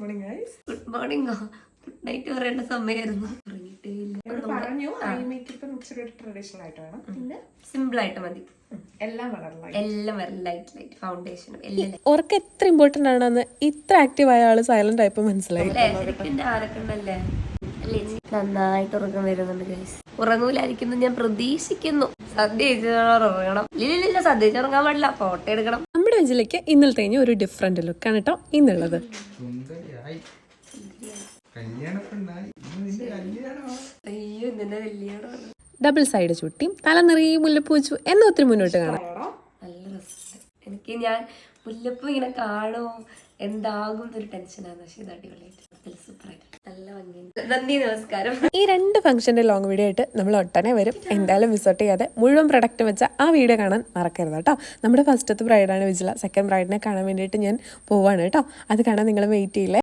Morning guys. Good morning. Good night പറയേണ്ട സമയമായിരുന്നു. പറഞ്ഞു ഐ മേക്കപ്പ് ഇച്ചിരി ട്രഡീഷണൽ ആയിട്ട് വേണം, പിന്നെ സിമ്പിൾ ആയിട്ട് മതി. എല്ലാം വളരെ എല്ലാം ലൈറ്റ് ഫൗണ്ടേഷനും എല്ലാം. ഉറക്കം എത്ര ഇമ്പോർട്ടന്റ് ആണെന്ന് ഇത്ര ആക്റ്റീവ് ആയ ആള് സൈലന്റ് ആയപ്പോ മനസ്സിലായി. ആരൊക്കെണ്ടല്ലേ അല്ലേ? നന്നായിട്ട് ഉറക്കം വരുന്നുണ്ട് ഗൈസ്. ഉറങ്ങൂലായിരിക്കുന്നു ഞാൻ പ്രതീക്ഷിക്കുന്നു. സദ്യ ഉറങ്ങണം. ഇല്ല സദ്യ ഉറങ്ങാൻ പാടില്ല, ഫോട്ടോ എടുക്കണം. നമ്മുടെ വെഞ്ചിലേക്ക് ഇന്നലത്തെ കഴിഞ്ഞ ഒരു ഡിഫറെന്റ് ലുക്കാണ് കേട്ടോ ഇന്നുള്ളത്. അയ്യോ ഇന്നെ കല്യാണം. ഡബിൾ സൈഡ് ചുട്ടിയും തല നിറയെ മുല്ലപ്പൂ വെച്ചു എന്ന ഒത്തിരി മുന്നോട്ട് കാണാം. നല്ല രസം. എനിക്ക് ഞാൻ മുല്ലപ്പൂ ഇങ്ങനെ കാണുമോ എന്താകും ഒരു ടെൻഷനാണ്. പക്ഷെ ഇത് അടിപൊളിയായിട്ട് സൂപ്പറായിട്ട് നല്ല ഭംഗിയുണ്ട്. നന്ദി, നമസ്കാരം. ഈ 2 ഫംഗ്ഷന്റെ ലോങ് വീഡിയോ ആയിട്ട് നമ്മൾ ഒട്ടനെ വരും. എന്തായാലും മിസ്സൗട്ട് ചെയ്യാതെ മുഴുവൻ പ്രൊഡക്റ്റ് വെച്ച ആ വീഡിയോ കാണാൻ മറക്കരുത് കേട്ടോ. നമ്മുടെ ഫസ്റ്റത്തെ ബ്രൈഡാണ് വിജില. സെക്കൻഡ് ബ്രൈഡിനെ കാണാൻ വേണ്ടിയിട്ട് ഞാൻ പോവാണ് കേട്ടോ. അത് കാണാൻ നിങ്ങൾ വെയിറ്റ് ചെയ്യില്ലേ.